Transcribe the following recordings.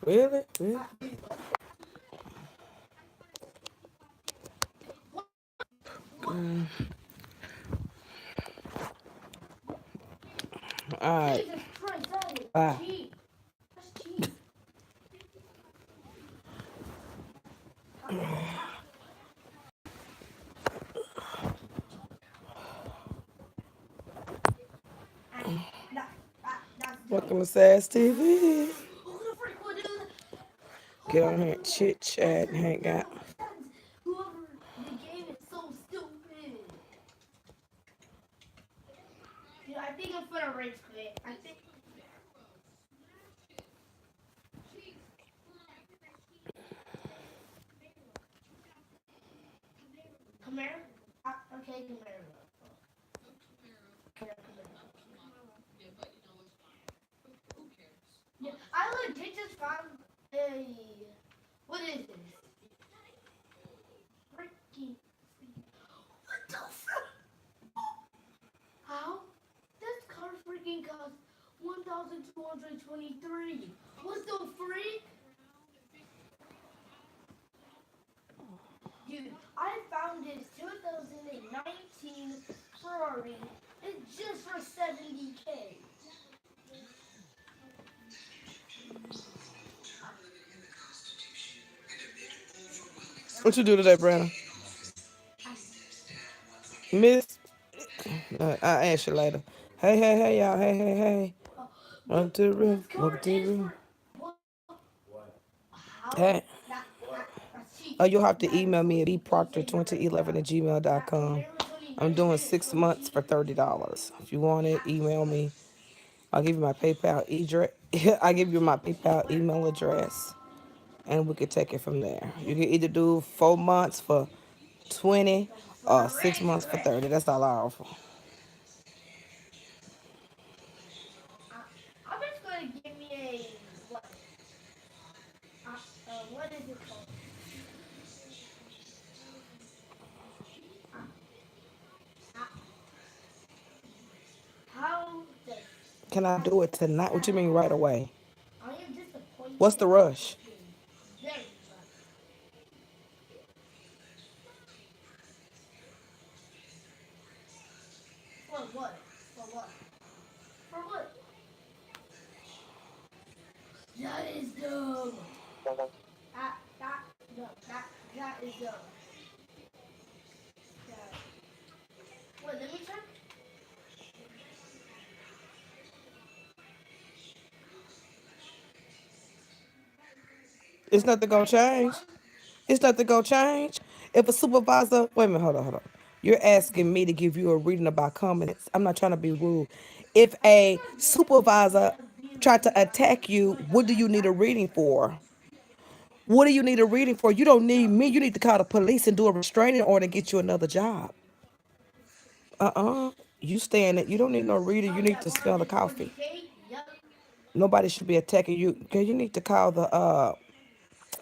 Really? Really? Mm. All right. Jesus Christ, that is Bye. cheap. That's cheap. That, that's dumb. Welcome to Sass TV. Who the freak would do that? Oh Get my on here, god, chit chat, and hang out. whoever the game is so stupid. Dude, I think I'm gonna rage quit. I think. Come here. Okay, come here. Come here, come here. Yeah, I legit just found a. What is this? Freaking. What the fuck? How? This car freaking costs 1,223. What the freak? Dude, I found this 2019 Ferrari. It's just for 70K. What you do today, Brandon? Miss? I'll ask you later. Hey, hey, hey, y'all. Hey, hey, hey. Welcome to the room. This Welcome car to the is room. for what? How? Hey. That's cheap. You'll have to That is email so me at cheap. Don't say you're right. bproctor2011 at That gmail.com. Camaro 2019 I'm doing is 6 so months for cheap. $30. If you want it, email me. I'll give you my PayPal address. I'll give you my PayPal email address, and we can take it from there. You can either do 4 months for 20 or 6 months for 30. That's all I offer. I'm just gonna give me a what? What is it called? Uh, uh, how does Can I do it tonight? What you mean right away? I am disappointed What's the in this rush? game. Very much. For what? For what? For what? That is dumb. That no, that is dumb. That. Wait, let me check. It's nothing gonna Wait, change. what? It's nothing gonna change. If a supervisor, wait a minute, hold on, hold on. You're asking me to give you a reading about comments. I'm not trying to be rude. If I think a I'm getting supervisor be a tried reading to about attack you, but what do you need a reading for? What do you need a reading for? You don't need me. You need to call the police and do a restraining order and get you another job. Uh-uh. You stay in it. You don't need no reading. You oh need yeah, to smell the coffee. 120K. Yep. Nobody should be attacking you. Okay, you need to call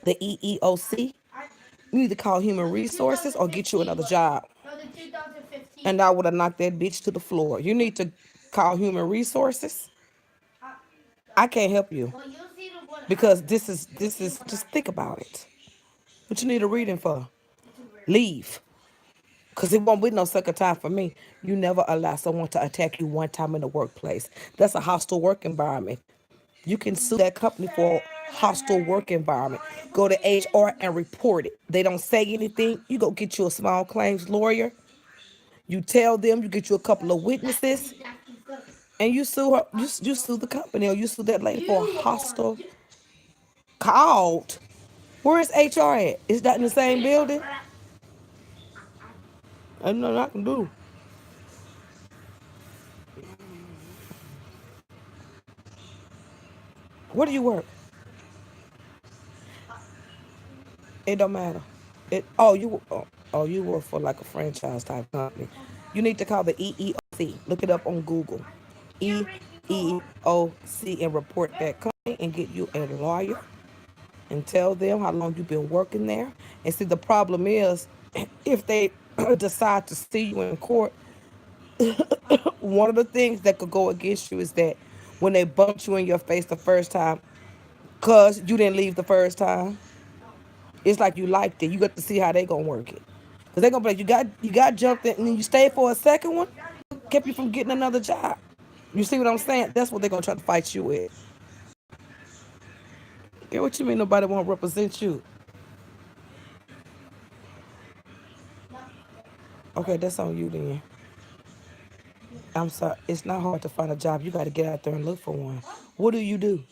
the EEOC. I You need to call Human no the Resources or get you 2015 another one. job. No, the 2015 And I one. would have knocked that bitch to the floor. You need to call Human Resources. Uh, I can't help you well, you'll see the one because after. this You'll see is the one just after. think about it. What you need a reading for? It's a rare. Leave. Because it won't be no second time for me. You never allow someone to attack you one time in the workplace. That's a hostile work environment. You can sue that company for hostile work environment. I Go to believe HR and report it. They don't say anything. You go get you a small claims lawyer. You tell them, you get you a couple of witnesses, that's disgusting. and you sue her. You sue the company or you sue that lady for a You are. hostile called. Where is HR at? Is that in the same building? Ain't nothing I can do. Where do you work? It don't matter. It oh you work for like a franchise type company. You need to call the EEOC. Look it up on Google. You're making me go hard. EEOC and report that company and get you a lawyer and tell them how long you've been working there. And see the problem is if they decide to see you in court, one of the things that could go against you is that when they bumped you in your face the first time, Cause you didn't leave the first time. No. It's like you liked it. You got to see how they gonna work it. Cause they gonna be like, you got jumped in and then you stayed for a second one, kept you from getting another job. You see what I'm saying? That's what they're gonna try to fight you with. Yeah, what you mean nobody won't represent you? Not yet. Okay, that's on you then. I'm sorry. It's not hard to find a job. You got to get out there and look for one. What? What do you do?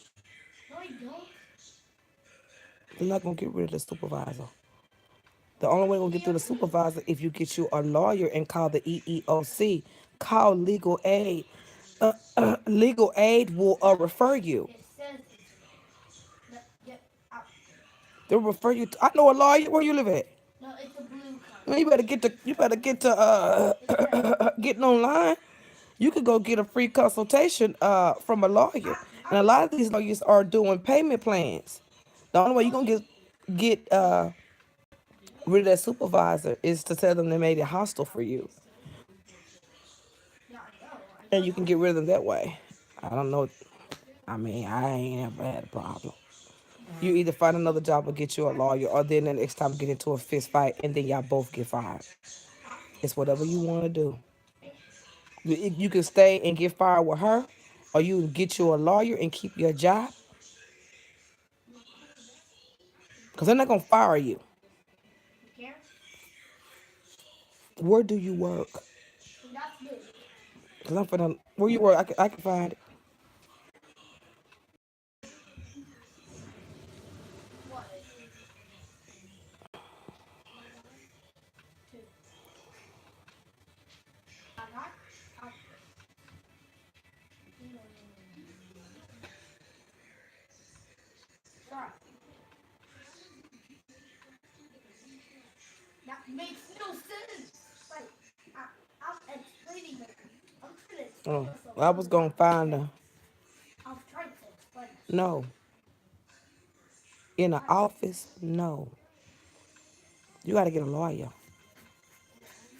No, I don't. You're not gonna get rid of the supervisor. The only way we're gonna get through the supervisor if you get you a lawyer and call the EEOC, call legal aid. Legal aid will refer you. It says it's not get out. They'll refer you. I know a lawyer. Where you live at? No, it's a blue card. Man, you better get to It's red. getting online. You could go get a free consultation from a lawyer, and a I lot of these lawyers are doing payment plans. The only way you're gonna get rid of that supervisor is to tell them they made it hostile for you, yeah, I know. I and know you can that. get rid of them that way. I don't know. I mean, I ain't ever had a problem. You either find another job or get you a lawyer, or then the next time get into a fist fight, and then y'all both get fired. It's whatever you want to do. You can stay and get fired with her, or you can get you a lawyer and keep your job, because they're not gonna fire you. You care? Where do you work? And that's blue. Because I'm finna, where you work, I can find it. What? Two. I'm not. I'm, sorry. That makes no sense. Like, I, I'm explaining it. I'm trying to explain Oh, myself. I was gonna find her. I'm trying to explain myself. No, in an Why? office, no. You got to get a lawyer.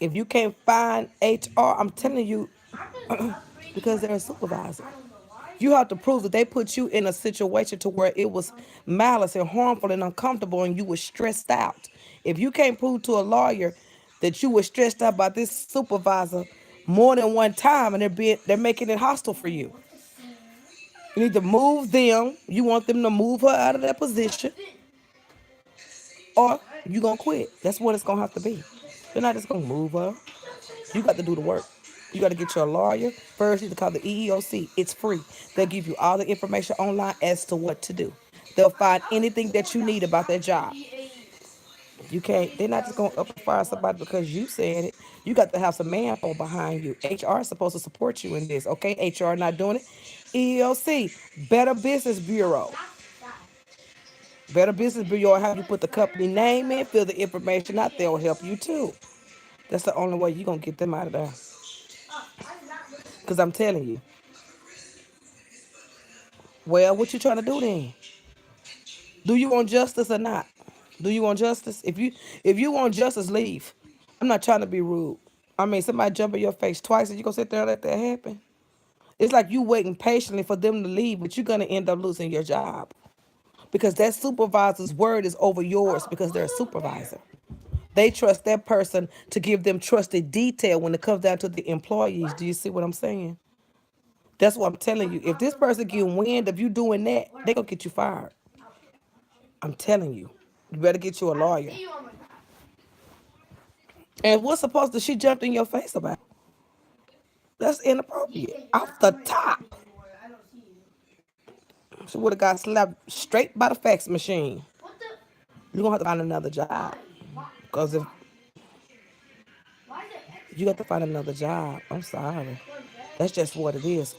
If you can't find HR, I'm telling you, I'm just upgrading because my they're a phone. supervisor. I don't know why. You have to prove that they put you in a situation to where it was malice and harmful and uncomfortable and you were stressed out. If you can't prove to a lawyer that you were stressed out by this supervisor more than one time and they're making it hostile for you. What the sand? You need to move them. You want them to move her out of that position, Justin. or What? you gonna quit. That's what it's gonna have to be. They're not just gonna move her. You got to do the work. You got to get your lawyer. First, you need to call the EEOC. It's free. They'll give you all the information online as to what to do. They'll find I was anything that told you that need about I that could job. be You a can't. They're case not just gonna up and fire what? somebody because you said it. You got to have some manpower behind you. HR is supposed to support you in this. Okay, HR not doing it. EEOC, Better Business Bureau. That's sad. Better Business Bureau will have you But put the company first, I name in, gotta fill the information out. create. They'll help you too. That's the only way you're gonna get them out of there. Why is that looking? Cause I'm telling you. Well, what you trying to do then? Do you want justice or not? Do you want justice? If you want justice, leave. I'm not trying to be rude. I mean, somebody jump in your face twice and you gonna sit there and let that happen? It's like you waiting patiently for them to leave, but you're gonna end up losing your job because that supervisor's word is over yours Oh, because they're a blue hair. supervisor. They trust that person to give them trusted detail when it comes down to the employees. What? Do you see what I'm saying? That's what I'm telling you. If this person get wind of you doing that, they gonna get you fired. Okay. I'm telling you. You better get you a I lawyer. see you on my back. And what's supposed to she jumped in your face about? That's inappropriate. DJ, you're Off not the on my back top. anymore. I don't see you. She would have got slapped straight by the fax machine. What the? You're gonna have to find another job. Why? Why? Because if Why? Why is it you got extra? to find another job, I'm sorry. Where's that? That's just what it is.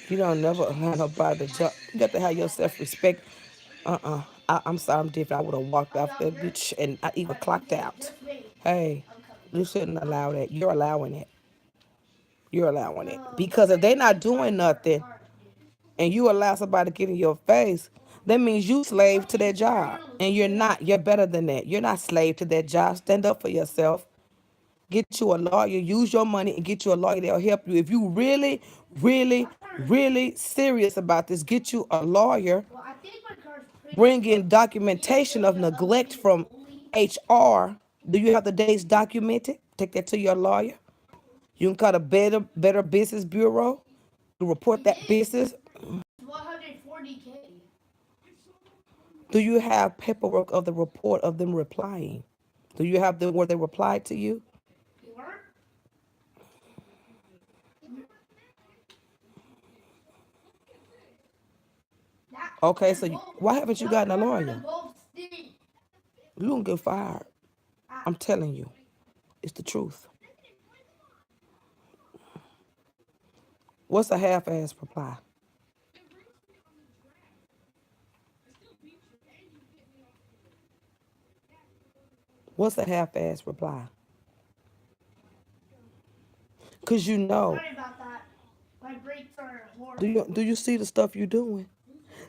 You don't never have nobody to jump. You got to have your self respect. I'm sorry, I'm different. I would have walked I'm off down that here. bitch and I even But clocked DJ, out. just wait. Hey, I'm coming. you shouldn't allow that. You're allowing it. You're allowing it. No, Because if they're my not doing cards are nothing hard. and you allow somebody to get in your face, that means you slave What to that job. HR And looks you're good. not. You're better than that. You're not slave to that job. Stand up for yourself. Get you a lawyer. Use your money and get you a lawyer that'll help you. If you really, My cards are really serious about this, get you a lawyer well, I think my cards bring in documentation of neglect from HR. Do you have the days documented? Take that to your lawyer. You can call the Better Business Bureau to report that business. 140K. Do you have paperwork of the report of them replying? Do you have them where they replied to you? You weren't? That, Okay, they're so both, why haven't you those gotten a records are lawyer? both stink. You don't get fired. Ah, I'm telling you, it's the truth. What's a half-ass reply? What's a half-ass reply? Cause you know. sorry about that. My breaks are Do you see the stuff you're doing?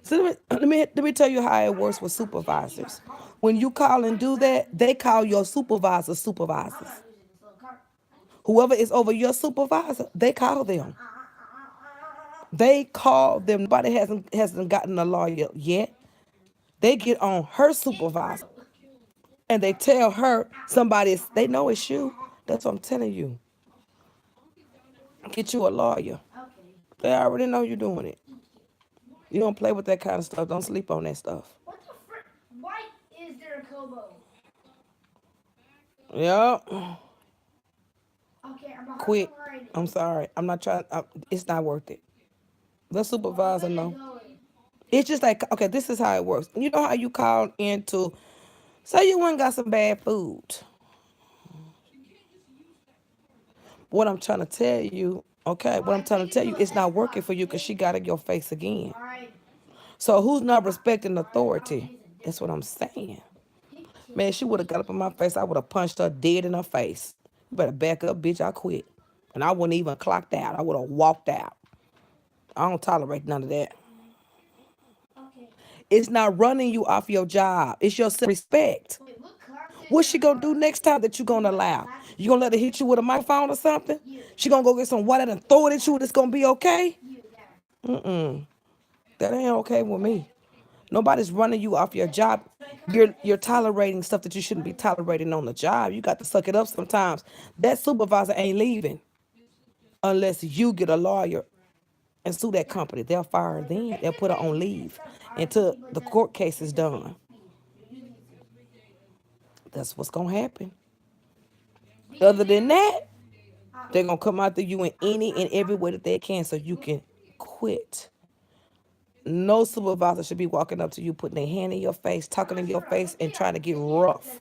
So let me tell you how it works with supervisors. When you call and do that, they call your supervisors I'm supervisors. not using this little card. Whoever is over your supervisor, they call them. They call them. Nobody hasn't gotten a lawyer yet. They get on her supervisor and they tell her they know it's you. That's what I'm telling you. Get you a lawyer. Okay. They already know you're doing it. Thank you. You don't play with that kind of stuff. Don't sleep on that stuff. What the frick? Why is there a Kobo? Yep. Okay, I'm behind Quit. the line. I'm sorry. I'm not trying. It's not worth it. The supervisor When know. it going? It's just like, okay, this is how it works. You know how you call into, say you went and got some bad food. What I'm trying to tell you, okay, what I'm Alright, trying take to it tell to you, an it's not working Xbox, for you because okay? she got in your face again. Alright. So who's not respecting I'm authority? using this That's what I'm saying. pick Man, she would have got up in my face. I would have punched her dead in her face. You better back up, bitch. I quit. And I wouldn't even clocked out. I would have walked out. I don't tolerate none of that. Okay. It's not running you off your job. It's your self-respect. Wait, what classes What's she gonna do are next time that you you gonna like allow? classes? You gonna let her hit you with a microphone or something? You. She gonna go get some water and throw it at you and it's gonna be okay? You there. Mm-mm. That ain't okay with me. Nobody's running you off your job. Should I come You're and see? tolerating stuff that you shouldn't be tolerating on the job. You got to suck it up sometimes. That supervisor ain't leaving unless you get a lawyer and sue that company. They'll fire her then. They'll put her on leave until RP, but the just court case is it's the same done. speed. You're using the same speed. That's what's gonna happen. Speaking Other than there. that, Ah, they're gonna come after you in any and every way that they can so you can quit. No supervisor should be walking up to you, putting their hand in your face, I'm talking not in your sure. I face, don't and think trying I to get can rough.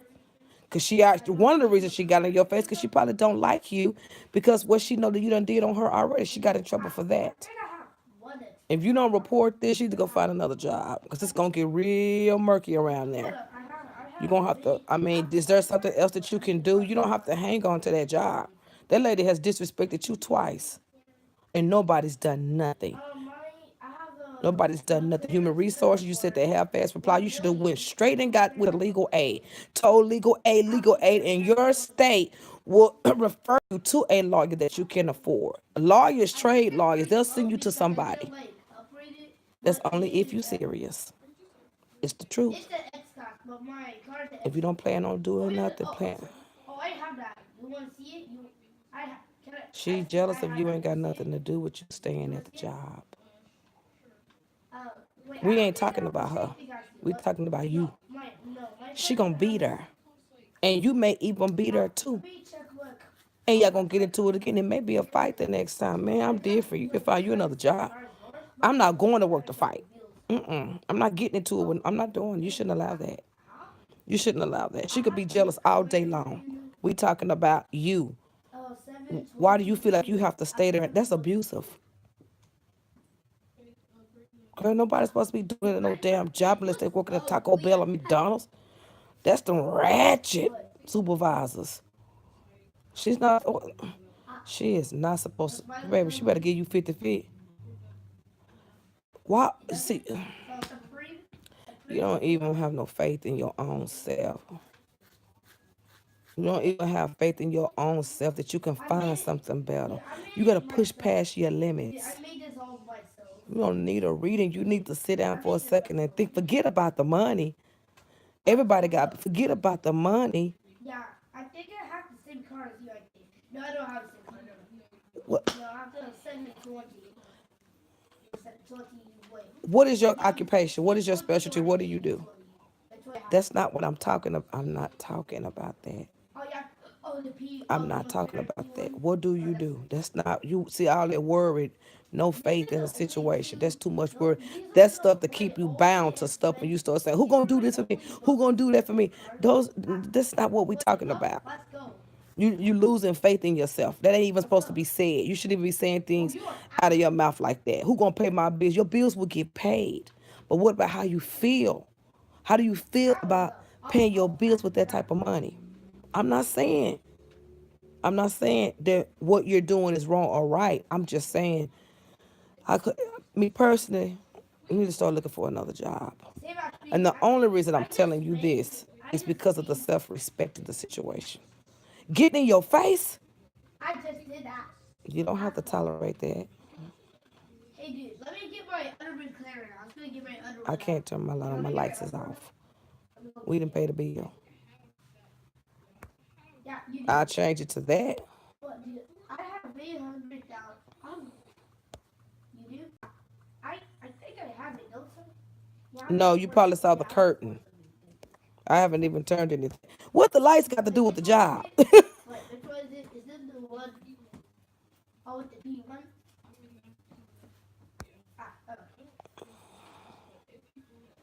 because Cause she actually, one of the reasons she got in your face, cause she probably don't like you, because what she know that you done did on her already, she got in trouble for I that. think I have one Xbox. If you don't report this, you need to go find another job, cause it's gonna get real murky around Hold there. up, I You have gonna a have to. video. I mean, is there something else that you can do? You don't have to hang on to that job. That lady has disrespected you twice, and nobody's done nothing. My I have Nobody's the done nothing. Human clearance resources, you said for they have fast reply. You should have 1 million. went straight and got with a Clearance. legal aid. Told legal aid in your state will refer you to a lawyer that you can afford. Lawyers, I think trade they're lawyers, pretty they'll slow send you to because they didn't somebody. like upgrade it, That's but only if maybe you better. serious. It's the It's truth. the Xbox, but my card's the If you don't Xbox. plan on Oh, doing is it? nothing, plan. Oh, I have that. You want to see it? Can She I jealous of have you it. ain't You got see it? nothing to do with you You staying want at to the see it? job. Wait, I We don't ain't think I talking have the about her. safety guards too, We but talking about no, you. my She friend gonna doesn't have beat that. her. And you may even beat her Let too. me check what. And y'all gonna get into it again. It may be a fight the next time. Man, I'm different. You can find you another job. Cars yours, but I'm not going to you work gotta to pay the fight. bills. I'm not getting into it. I'm not doing. You shouldn't allow that. Huh? You shouldn't allow that. She I could be have to jealous all day wait for long. you. We talking about you. Why do you feel like 7:22 you have to stay after there? That's 7:20. abusive. Girl, nobody's supposed to be doing it at no damn job unless they working at Taco Bell or McDonald's. That's the ratchet What? supervisors. She's not. Uh, She is not the supposed to. Smiley Baby, she better Family. give you 50 feet. Why? The See, Supreme. you Supreme. don't even have no faith in your own self. You don't even have faith in your own self that you can I made find it. something better. Yeah, I You made gotta it push myself. past your Yeah, I limits. made this all myself. You don't need a reading. You need to sit down I for a think second and think. Forget about the money. Everybody got forget about the money. yeah, I think I have the same car as you. I think. No, I don't have the same car. No, What no, I have the 720 or 720. Wait, what is your no, occupation? What is your 620 specialty? or What do you do? 820. That's what I have. That's not what I'm talking about. I'm not talking about that. Oh yeah. Oh the P. I'm Oh the not talking about P that. one. What do Oh you that's do? That's not you see all that worried, no this faith is in the the only situation. That's two. too much No, worry. these are That's the stuff to wait. keep you Only bound to stuff when like you start saying, who these gonna are do my this for me? only Who gonna books. do that for me? Cars. Those Ah, that's not what we wait, talking go. about. Let's go. You losing faith in yourself. That ain't even Let's supposed to go. be said. You shouldn't even be saying Oh, things you are out of your actually. mouth like that. Who gonna pay my bills? Your bills will get paid. But what about how you feel? How do you feel How about though? paying your bills with that Yeah. type of money? I'm not saying I'm not saying that what you're doing is wrong or right. I'm just saying I could me personally, you need to start looking for another job. Same And actually. the only reason I'm I just telling you think. this I is just because of the think. self-respect of the situation. Getting in your face, I just did that. you don't have to Asshole. tolerate that. Hey dude, let me get my underwear clear now. I was gonna get my I underwear out. can't turn my light You on. want My me to get my lights is underwear? off. Let me go We get didn't it. pay the bill. Yeah, you do. I'll change it to that. What dude? I have 800,000. You do? I think I have it. Don't say. Yeah, I have No, like you 4. probably saw the Yeah, I have like curtain. 4 something. I haven't even turned anything. What the lights got to do Wait, with which the one is job? it? Wait, which one is it? Is this the one? Oh, with the P one? Ah,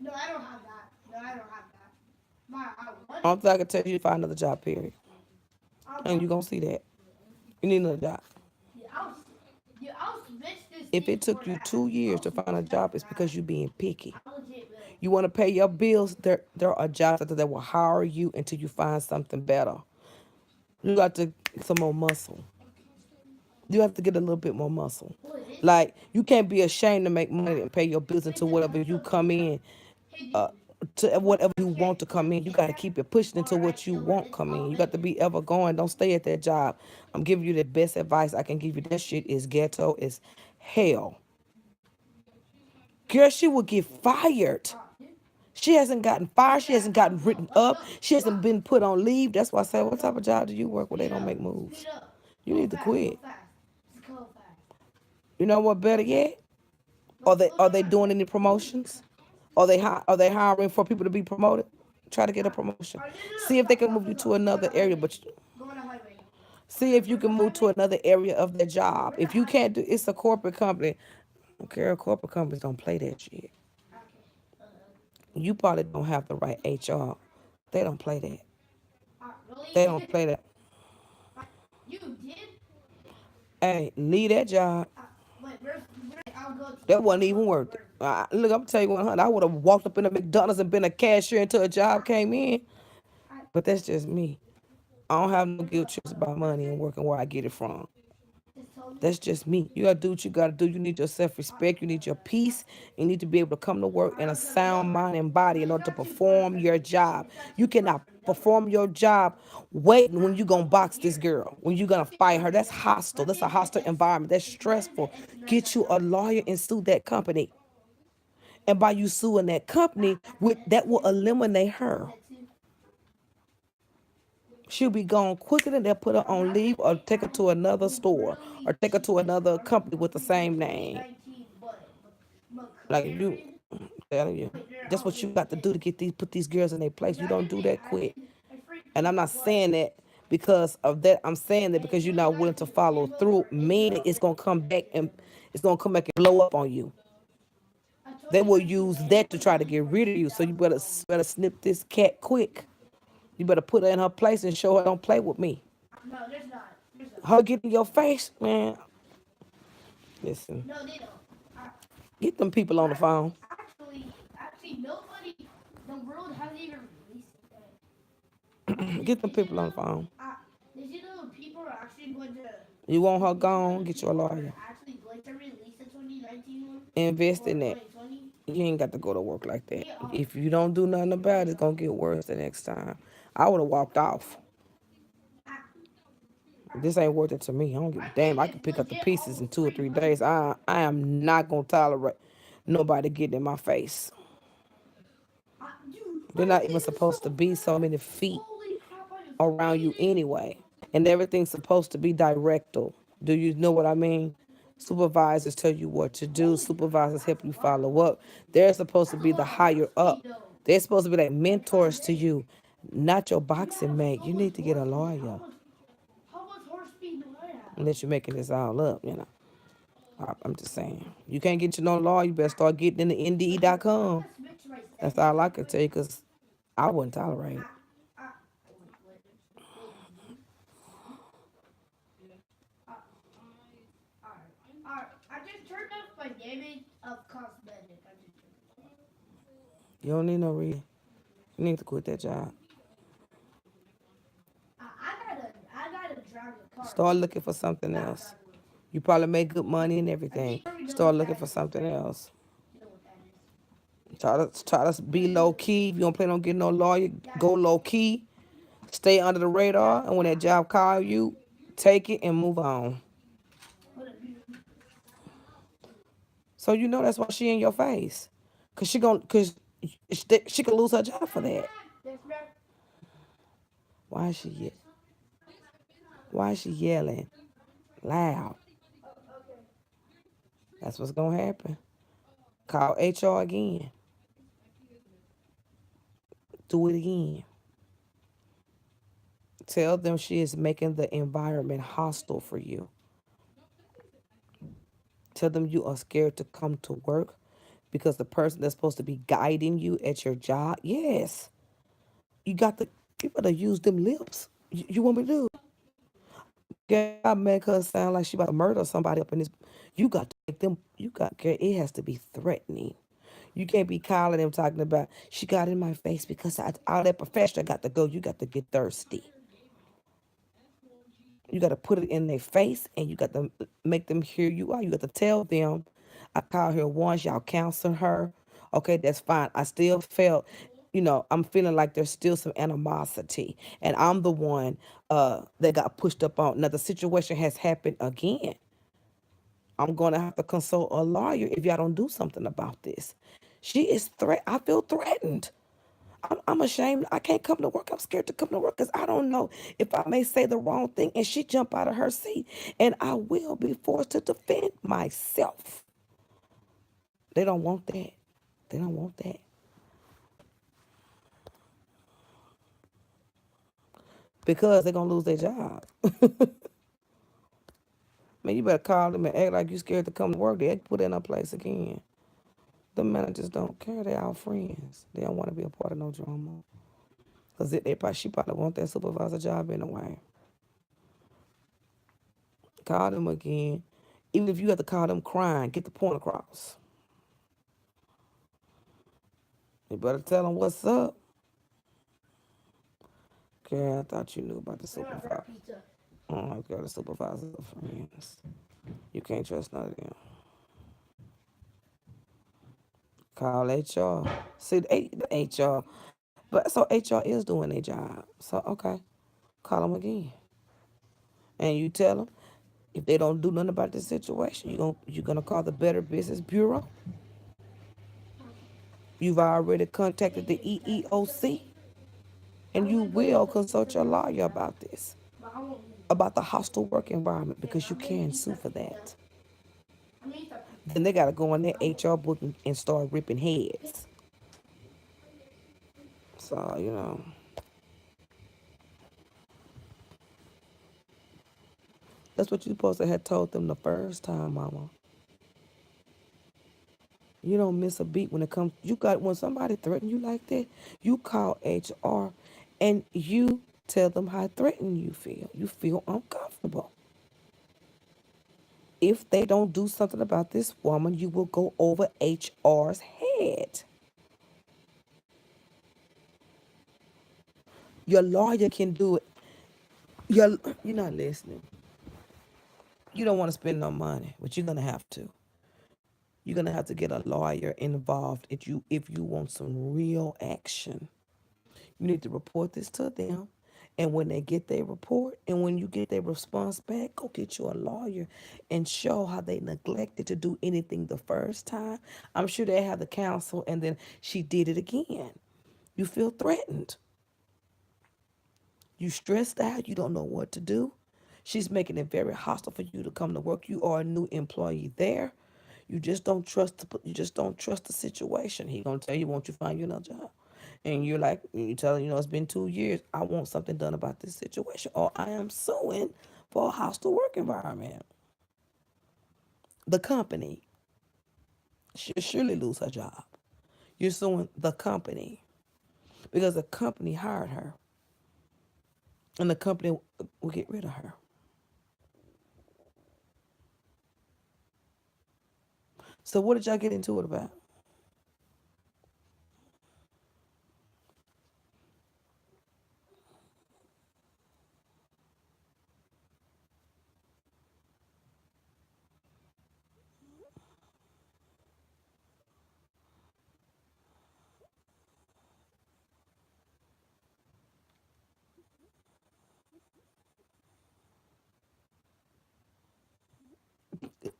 no, I don't have that. No, I don't have that. My, I want I'm it. I can tell you to find another job, period. I'll And buy you're it. gonna see that. You need another job. Dude, dude, I'll switch this If thing it for took you that. 2 years I'll to find switch a that job, for it's that. because you're being picky. I legit will. You want to pay your bills. There are jobs out there that will hire you until you find something better. You got to get some more muscle. You have to get a little bit more muscle. Oh, it is? Like you can't be ashamed to make money and pay your bills Wait, until dude, whatever what's you the come in, hey, uh, dude, to what's whatever the you want to come in. You Kit got to Kat? keep it pushing Or into I what you or want it's come in. all You got to liquid? be ever going. Don't stay at that job. I'm giving you the best advice I can give you. That shit is ghetto is hell. Girl, she will get fired. Dude. She hasn't gotten fired. She hasn't gotten written Let's up. go. She hasn't Stop. been put on leave. That's why I say, Let's what type go. of job do you work where they Speed don't make up. Speed moves? up. You Go need to fast. Go quit. fast. Just go fast. You know what? Better yet, Let's go are they fast. doing any promotions? Are they hiring for people to be promoted? Try to get a promotion. Alright, no, See if they stop. can Stop. move you Stop. to Stop. Go on another the area, highway. but Go on the highway. see if you Where's the can move to highway? another area of their job. Where's the If you highway? can't do, it's a corporate company. Okay, corporate companies don't play that shit. Okay. You probably don't have the right HR. They don't play that. They Really? don't play that. You did? Hey, leave that job. Wait, where's I'll go to you. That wasn't I'll go even to you. worth it. Look, I'm tell you 100. I would have walked up in a McDonald's and been a cashier until a job came in. I But that's just me. I don't have no where's guilt trips about where's money and it? working where I get it from. Just tell me. That's just me. You gotta do what you gotta do. You need your self respect. You need your peace. You need to be able to come to work in a I'm coming sound over. mind and body in It's order to not too far perform from your me. job. It's not You too far cannot from me. Don't worry. perform your job waiting when you gonna From box this here. girl. When you gonna Let me fire go her. to That's the hostile. let That's me a get hostile this. environment. That's What is stressful. the internet Get that you a comes? lawyer and sue that company. And by you suing that company, that will Headset. eliminate her. Headset. She'll be gone quicker than they'll put her on That's the leave or thing. take her to another I'm store or really take her to cheap. another I'm company with the freaking same name. 2019, but Like you, McLaren. telling you, Wait, that's what you got to do to this. get these put these girls in their place. Cause You I don't did do it. that quick. I And freaking I'm not what? saying that because of that. I'm saying that And because you're not willing to 2019 follow Lambo through. or 8 year Meaning old it's gonna come back and it's gonna come back and blow up on you. A They will 2019 use that to Lambo is try to only get rid of you. So you 42,000 though. better snip this cat quick. You better put her in her place and show her don't play with me. No, there's not. There's not. Her get in your face, man. Listen, No, they don't. Uh, get them people on the phone. actually, nobody. The world hasn't even released it yet. Get them Did you people on the know? phone. Did you know people are actually going to? You want her Did you know gone? the Get you a people are lawyer. actually going to release the 2019 one Invest or in that. 2020? You ain't got to go to work like that. They are. If you don't do nothing No, about they it, it's don't. gonna get worse the next time. I would have walked off. Ah, This ain't worth it to me. I don't give a I damn. think I it's can pick up the legit pieces in almost 2 or 3 days. 300. I am not gonna tolerate nobody getting in my face. Dude, They're I not even think it's supposed to so be so fast. many feet Holy crap, I just around made you it. anyway. And everything's supposed to be directal. Do you know what I mean? Supervisors tell you what to do. Holy crap, Supervisors that's help a you lot. follow up. They're supposed to That's a be the lot of horse higher speed, up. though. They're supposed to be like In 5 mentors to days. you, not your You boxing have mate. so You much need to get horse a speed. lawyer How much horse speed do I have? unless you're making this all up. I'm just saying. You can't get you no lawyer. You better start getting in the I'm NDE.com. gonna switch my That's settings all I real can quick. tell you because I wouldn't tolerate it. I, I, uh, alright. I just turned off my damage of cosmetic. I just turned it off. You don't need no reason. You need to quit that job. I gotta drive the car. Start looking for something Not else. drive one. You probably make good money and I think everything. you already know Start what looking that for is, something right? else. You know what that is. Try to be low key. If you don't plan on getting no lawyer, Yeah. go low key. Stay under the radar. And when that job call you, take it and move on. What a beauty. So you know that's why she in your face. Cause she could lose her job for that. Yes, ma'am. Why is she why is she yelling loud? Okay. That's what's gonna happen. Call HR again. Do it again. Tell them she is making the environment hostile for you. Tell them you are scared to come to work because the person that's supposed to be guiding you at your job, yes, you better use them lips. You want me to do? Girl, I make her sound like she about to murder somebody up in this. You got to make them. Girl, it has to be threatening. You can't be calling them talking about she got in my face because all that professional got to go. You got to get thirsty. You got to put it in their face and you got to make them hear you out. You got to tell them, I called her once, y'all counsel her. Okay, that's fine. I still felt, I'm feeling like there's still some animosity. And I'm the one that got pushed up on. Now, the situation has happened again. I'm going to have to consult a lawyer if y'all don't do something about this. I feel threatened. I'm ashamed. I can't come to work. I'm scared to come to work because I don't know if I may say the wrong thing and she jump out of her seat and I will be forced to defend myself. They don't want that. They don't want that. Because they're going to lose their job. Man, you better call them and act like you scared to come to work. They put in a place again. The managers don't care. They all friends. They don't want to be a part of no drama. Because she probably want that supervisor job anyway. Call them again. Even if you have to call them crying, get the point across. You better tell them what's up. Okay, I thought you knew about the We're gonna grab supervisor. pizza. Oh, girl, the supervisors are friends. You can't trust none of them. Call HR. See, the HR. But so HR is doing their job. So, okay, call them again. And you tell them if they don't do nothing about this situation, you're gonna call the Better Business Bureau. You've already contacted the EEOC, I and you would go to will the pizza consult your really lawyer bad, about this, but I won't eat it. about the hostile work environment, Okay, because you I'm gonna can eat sue the for pizza. that. I'm gonna eat the pizza. Then they gotta go in their I won't. HR book and start ripping heads. So that's what you supposed to have told them the first time, Mama. You don't miss a beat when it comes. When somebody threaten you like that, you call HR, and you tell them how threatened you feel. You feel uncomfortable. If they don't do something about this woman, you will go over HR's head. Your lawyer can do it. You're not listening. You don't want to spend no money, but you're gonna have to. You're gonna have to get a lawyer involved if you want some real action. You need to report this to them, And when they get their report and when you get their response back, go get you a lawyer and show how they neglected to do anything the first time. I'm sure they have the counsel and then she did it again. You feel threatened. You stressed out. You don't know what to do. She's making it very hostile for you to come to work. You are a new employee there. You just don't trust the situation. He gonna tell you, won't you find you another job? And you're like, you tell him, it's been 2 years. I want something done about this situation, or I am suing for a hostile work environment. The company should surely lose her job. You're suing the company because the company hired her, and the company will get rid of her. So what did y'all get into it about?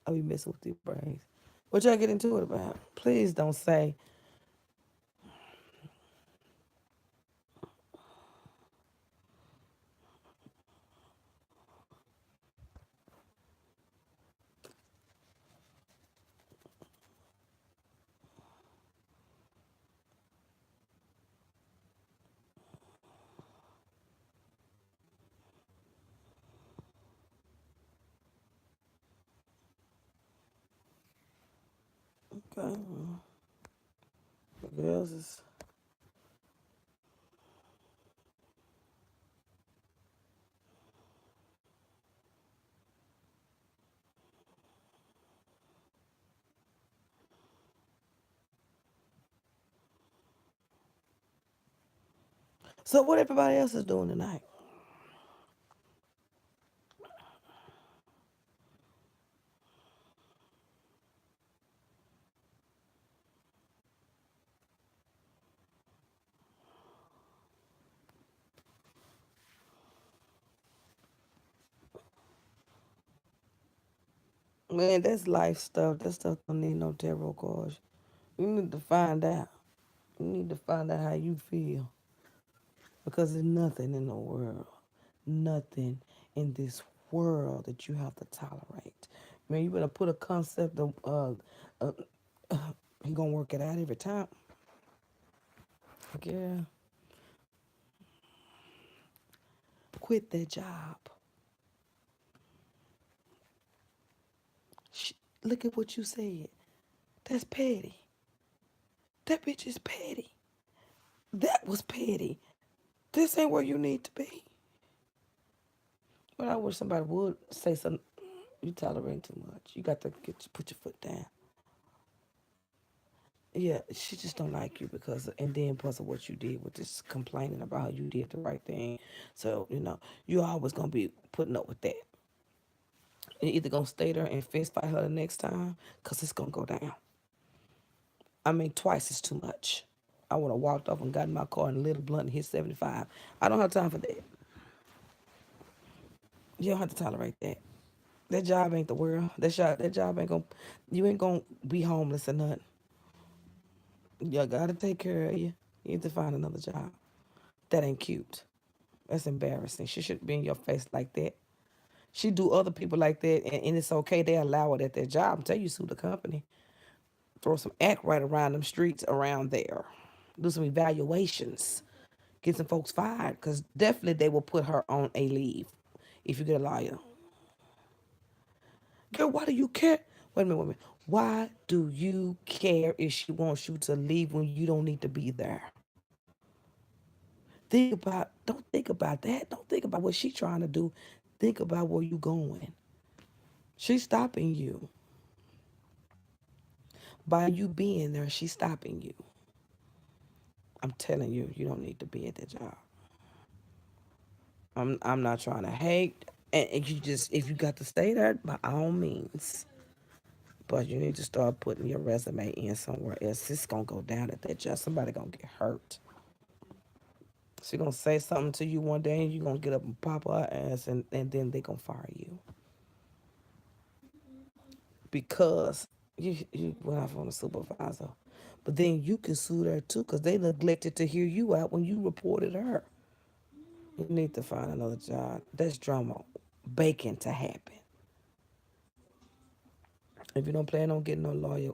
I be messing with your brains. What y'all get into it about? Please don't say, okay, the girls is so what everybody else is doing tonight. Man, that's life stuff. That stuff don't need no tarot cards. You need to find out. You need to find out how you feel. Because there's nothing in the world, nothing in this world that you have to tolerate. Man, you better put a concept of uh he gonna work it out every time. Yeah. Quit that job. Look at what you said. That's petty. That bitch is petty. That was petty. This ain't where you need to be. But I wish somebody would say something. You tolerate too much. You got to put your foot down. Yeah, she just don't like you because, and then plus of what you did with this complaining about how you did the right thing. So you always gonna be putting up with that. You either gonna stay there and fist fight her the next time, cause it's gonna go down. I mean, twice is too much. I would have walked off and got in my car and lit a blunt and hit 75. I don't have time for that. You don't have to tolerate that. That job ain't the world. That job ain't gonna. You ain't gonna be homeless or nothing. You gotta take care of you. You need to find another job. That ain't cute. That's embarrassing. She shouldn't be in your face like that. She do other people like that, and it's okay. They allow it at their job until you sue the company. Throw some act right around them streets around there. Do some evaluations. Get some folks fired, because definitely they will put her on a leave if you get a lawyer. Girl, why do you care? Wait a minute, wait a minute. Why do you care if she wants you to leave when you don't need to be there? Don't think about that. Don't think about what she's trying to do. Think about where you going. She's stopping you. By you being there, she's stopping you. I'm telling you, you don't need to be at that job. I'm not trying to hate. And you just, if you got to stay there, by all means. But you need to start putting your resume in somewhere else. It's gonna go down at that job. Somebody gonna get hurt. She gonna say something to you one day, and you gonna get up and pop her ass, and then they gonna fire you because you went off on a supervisor. But then you can sue there too because they neglected to hear you out when you reported her. You need to find another job. That's drama baking to happen. If you don't plan on getting no lawyer,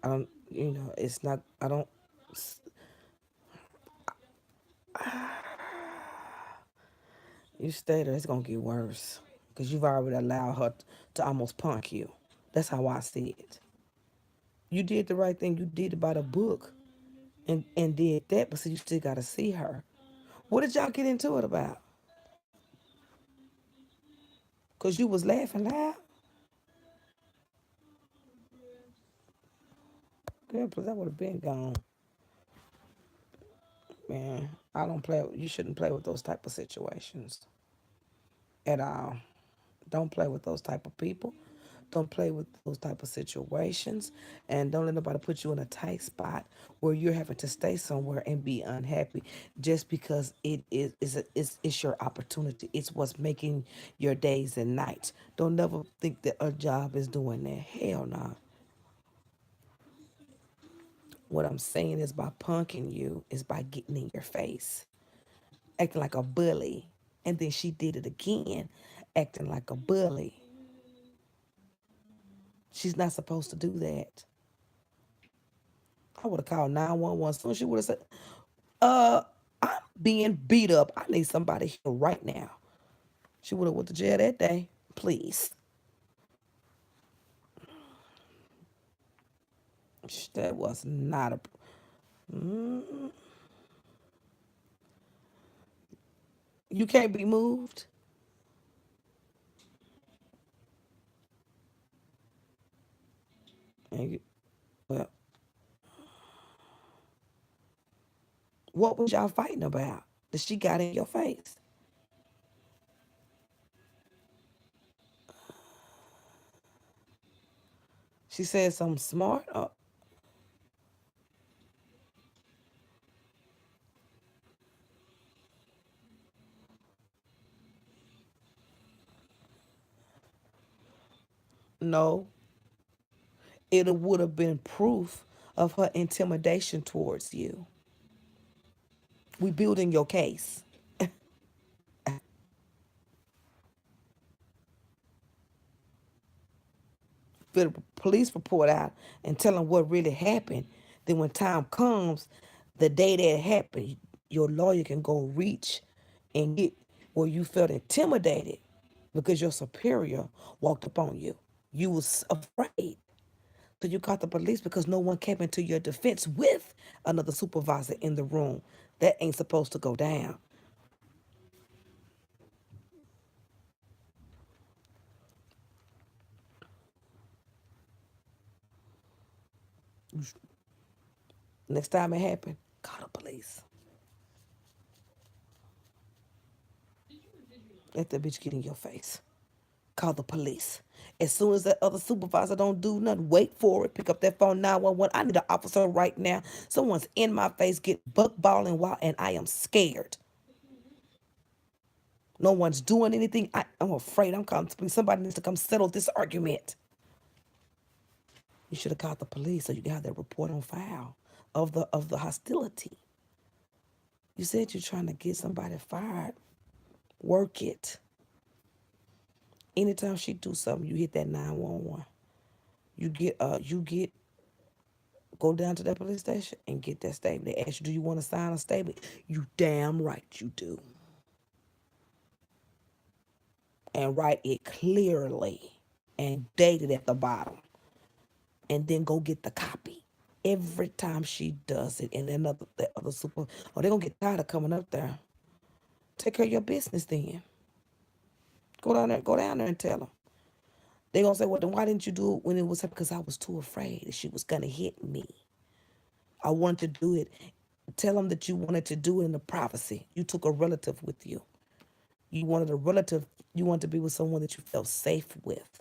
I don't. You know, it's not. I don't. You stay there, it's gonna get worse because you've already allowed her to almost punk you. That's how I see it. You did the right thing. You did it by the book, and did that, but see, you still gotta see her. What did y'all get into it about? Cause you was laughing loud. Girl, please, I would have been gone. Man, I don't play. You shouldn't play with those type of situations at all. Don't play with those type of people. Don't play with those type of situations, and don't let nobody put you in a tight spot where you're having to stay somewhere and be unhappy just because it's your opportunity. It's what's making your days and nights. Don't never think that a job is doing that. Hell no. Nah. What I'm saying is by punking you is by getting in your face, acting like a bully, and then she did it again, acting like a bully. She's not supposed to do that. I would have called 911 soon. She would have said, I'm being beat up. I need somebody here right now. She would have went to jail that day. Please. That was not a. You can't be moved. And you, well, what was y'all fighting about? That she got in your face. She said something smart. No, it would have been proof of her intimidation towards you. We building your case. Fill a police report out and tell them what really happened. Then when time comes, the day that it happened, your lawyer can go reach and get where you felt intimidated because your superior walked up on you. You was afraid. So you called the police because no one came into your defense with another supervisor in the room. That ain't supposed to go down. Next time it happened, call the police. Let that bitch get in your face. Call the police. As soon as that other supervisor don't do nothing, wait for it. Pick up that phone 911. I need an officer right now. Someone's in my face, get buckballing wild, and I am scared. No one's doing anything. I'm afraid. I'm calling the police. Somebody needs to come settle this argument. You should have called the police so you got that report on file of the hostility. You said you're trying to get somebody fired. Work it. Anytime she do something, you hit that 911. You get go down to that police station and get that statement. They ask you, do you want to sign a statement? You damn right you do. And write it clearly and date it at the bottom. And then go get the copy. Every time she does it, and another the other super, oh, they're gonna get tired of coming up there. Take care of your business then. Go down there and tell them. They're gonna say, well, then why didn't you do it when it was her? Because I was too afraid that she was gonna hit me. I wanted to do it. Tell them that you wanted to do it in the privacy. You took a relative with you. You wanted a relative. You wanted to be with someone that you felt safe with.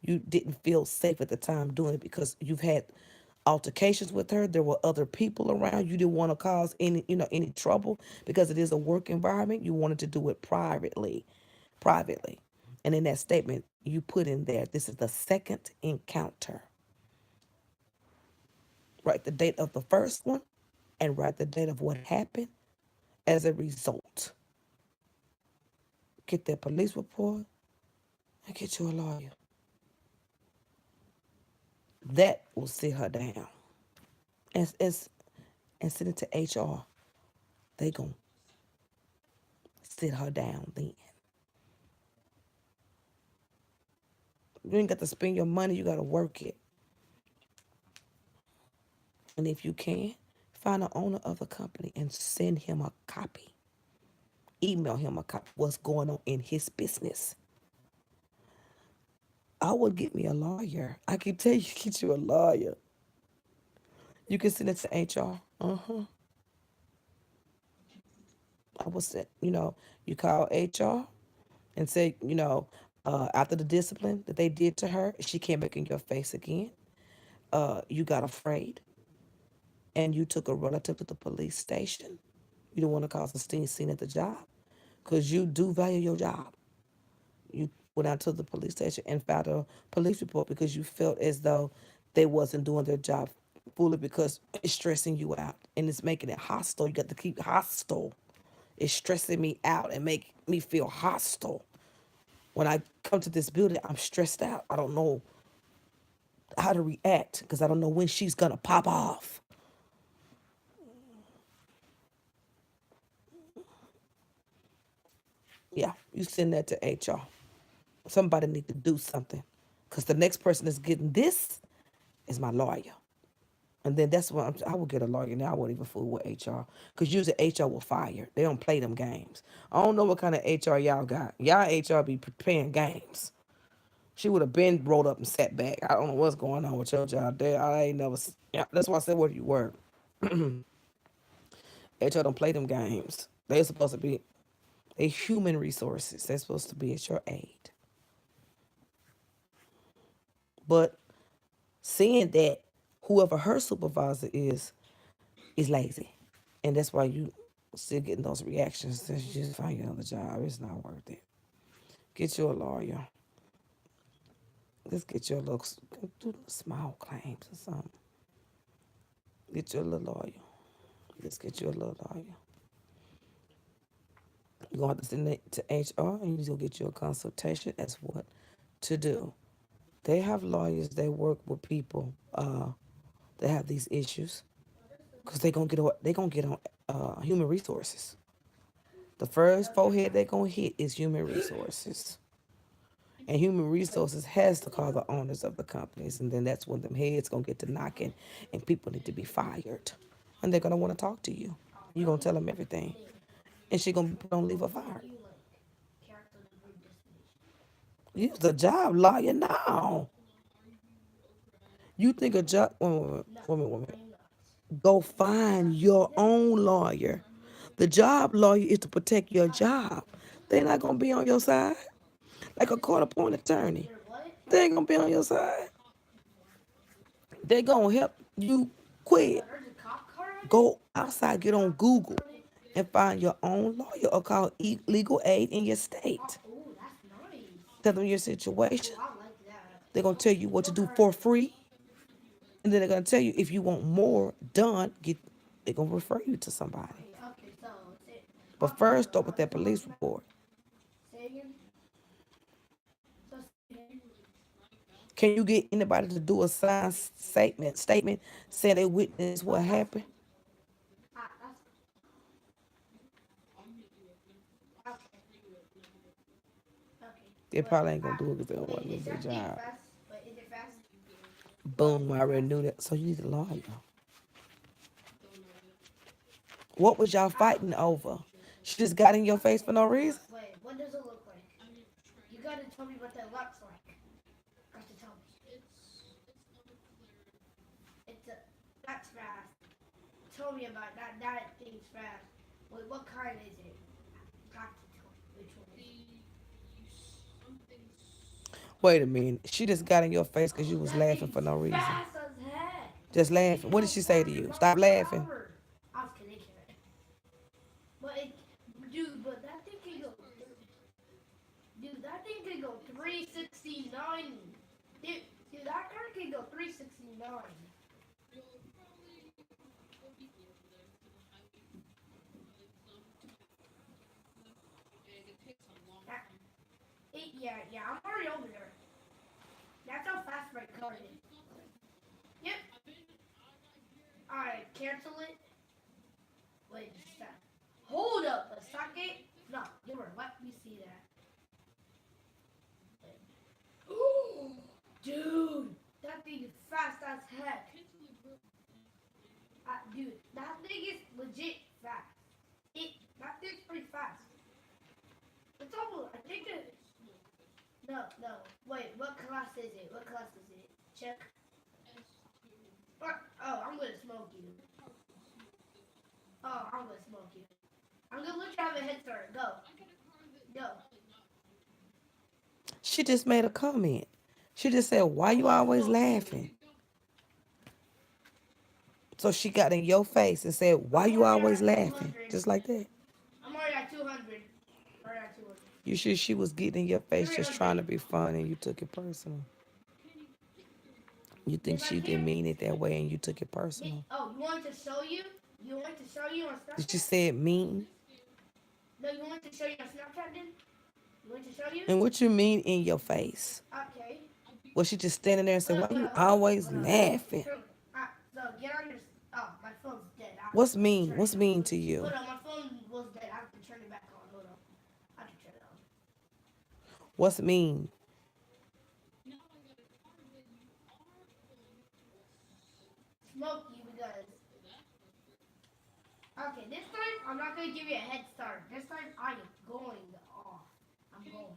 You didn't feel safe at the time doing it because you've had altercations with her. There were other people around. You didn't want to cause any trouble because it is a work environment. You wanted to do it privately. And in that statement, you put in there, this is the second encounter. Write the date of the first one and write the date of what happened as a result. Get that police report and get you a lawyer. That will sit her down. And send it to HR. They gonna sit her down then. You ain't got to spend your money, you gotta work it. And if you can, find the owner of the company and send him a copy. Email him a copy. What's going on in his business. I would get me a lawyer. I can tell you, get you a lawyer. You can send it to HR. I would say, you call HR and say, after the discipline that they did to her, she can't make in your face again. You got afraid and you took a relative to the police station. You don't want to cause a scene at the job because you do value your job. You went out to the police station and filed a police report because you felt as though they wasn't doing their job fully because it's stressing you out and it's making it hostile. You got to keep hostile. It's stressing me out and make me feel hostile. When I come to this building, I'm stressed out. I don't know how to react because I don't know when she's gonna pop off. Yeah, you send that to HR. Somebody need to do something because the next person that's getting this is my lawyer. And then that's what I will get a lawyer now. I won't even fool with HR because usually HR will fire. They don't play them games. I don't know what kind of HR y'all got. Y'all HR be preparing games. She would have been rolled up and sat back. I don't know what's going on with your job there. I ain't never. Yeah, that's why I said where you work. HR don't play them games. They're supposed to be a human resources. They're supposed to be at your aid. But seeing that whoever her supervisor is lazy, and that's why you still getting those reactions. That you just find another job. It's not worth it. Get you a lawyer. Let's get you a little do small claims or something. Get you a little lawyer. Let's get you a little lawyer. You're gonna have to send it to HR and you're gonna get you a consultation as what to do. They have lawyers, they work with people that have these issues because they gonna get on human resources. The first forehead they're gonna hit is human resources. And human resources has to call the owners of the companies, and then that's when them heads gonna get to knocking, and people need to be fired, and they're gonna want to talk to you. You gonna tell them everything, and she gonna be put on leave of fire. You's the job lawyer now. You think a job woman. Go find your own lawyer. The job lawyer is to protect your job. They're not gonna be on your side like a court appointed attorney. They ain't gonna be on your side. They gonna help you quit. Go outside, get on Google, and find your own lawyer or call legal aid in your state. Tell them your situation. They're gonna tell you what to do for free, and then they're gonna tell you if you want more done. They're gonna refer you to somebody. But first, start with that police report. Can you get anybody to do a signed statement saying they witnessed what happened? They probably ain't gonna do it because they don't want to lose their job. Boom, I already knew that. So you need a lawyer. What was y'all fighting over? She just got in your face for no reason? Wait, what does it look like? You gotta tell me what that looks like. You got to tell me. That's fast. Tell me about that. That thing's fast. Wait, what kind is it? Got to tell me which one is it. Wait a minute. She just got in your face because you was That laughing thing's for no reason. fast as heck. Just laughing. What did she say to you? Stop laughing. I was kidding, but it, dude, but that thing can go, dude, that thing can go 369. Dude, dude, that car can go 369. That, yeah, I'm already over there. That's how fast my car is. Yep. Alright, cancel it. Wait a sec. Hold up a second. No, you were let me see that. Ooh, dude, that thing is fast as heck. Dude, that thing is legit fast. That thing's pretty fast. It's almost. I think it. No. Wait, what class is it? What class is it? Check. Oh, I'm gonna smoke you. Oh, I'm gonna smoke you. I'm gonna let you have a head start. Go. Go. She just made a comment. She just said, "Why you always laughing?" So she got in your face and said, "Why I'm you already always at laughing?" 200. Just like that. I'm already at 200. Already at 200. You sure she was getting in your face just 300. trying to be funny and you took it personal? You think Yes, I she didn't can. mean it that way and you took it personal? Oh, you want to show you? You want to show you on Did she Snapchat? say it mean? No, you want to show you on Snapchat then? You want to show you? And what you mean in your face? Okay. Was she just standing there and said, "Why Hold you on, hold on, always hold on. laughing?" So get on your. Oh, my phone's dead. I have What's to mean? turn What's it mean on. to you? Hold on, my phone was dead. I have to turn it back on. Hold on. I have to turn it on. What's mean? Smoke you because. Okay, this time I'm not going to give you a head start. This time I am going off. I'm going.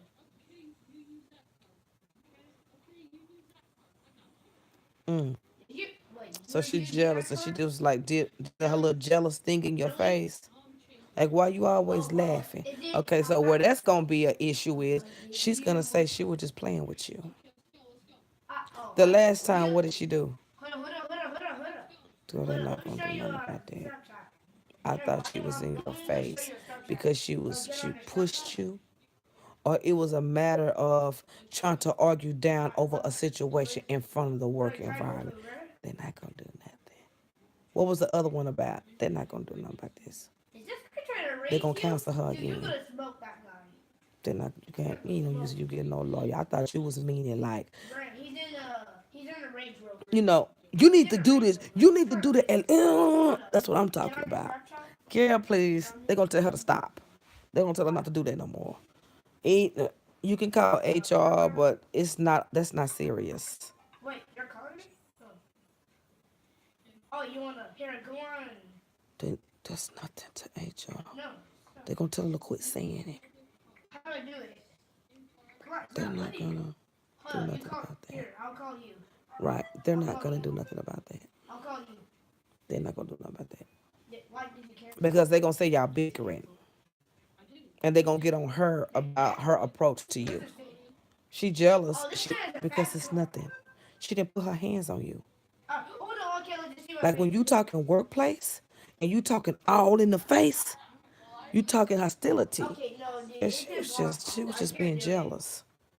Mm. Did you. Wait, So you're she using jealous that and she car? just like did her little jealous thing in your Really? face. Like, why you always Oh, laughing? is it. Okay, so where that's gonna be an issue is Did she's you. gonna say she was just playing with you. The I. last You. time, what did she do? Hold on. So they're Hold on, not let me gonna show do you nothing about that. Snapchat. I Here, thought why she you was want? in Let your me just show face you Snapchat. because So get she on your pushed Snapchat. you, or it was a matter of trying to argue down over a situation in front of the work Try to move environment. over. They're not gonna do nothing. What was the other one about? They're not gonna do nothing about this. Is this guy trying to They're race gonna you? cancel her Dude, you're again. gonna smoke that guy. They're not. You You're can't. gonna You know, smoke you him. get no lawyer. I thought you was meaning like, Brent, he's in a Range Rover. you know, you He's need in to a do Range this. Rover. You He's need to trying to do the. race And you. Hold up. that's what I'm Get talking on your about. Snapchat. Girl, Get please. on They're here. gonna tell her to stop. They're gonna tell her not to do that no more. Ain't, you can call HR, but it's not. That's not serious. Wait, you're calling me? Oh, oh, you wanna here? Go on. That's nothing to HR. No, They're gonna tell her to quit saying it. how do I do it? Come on, it's They're not not letting me. gonna do Hold up, you nothing call. about that. Here, I'll call you. Right? They're I'll not call gonna you. do nothing about that. I'll call you. They're not gonna do nothing about that Why did you cancel it? because they're gonna say y'all bickering, and they're gonna get on her about her approach to What's you. it say? She jealous. Oh, this She guy is a because fast it's car. nothing. She didn't put her hands on you. Hold on. Okay, let's just see my Like face. when you talking workplace and you talking all in the face, you talking hostility. Okay, no, dude, And it's impossible. she was I just can't being do it. jealous.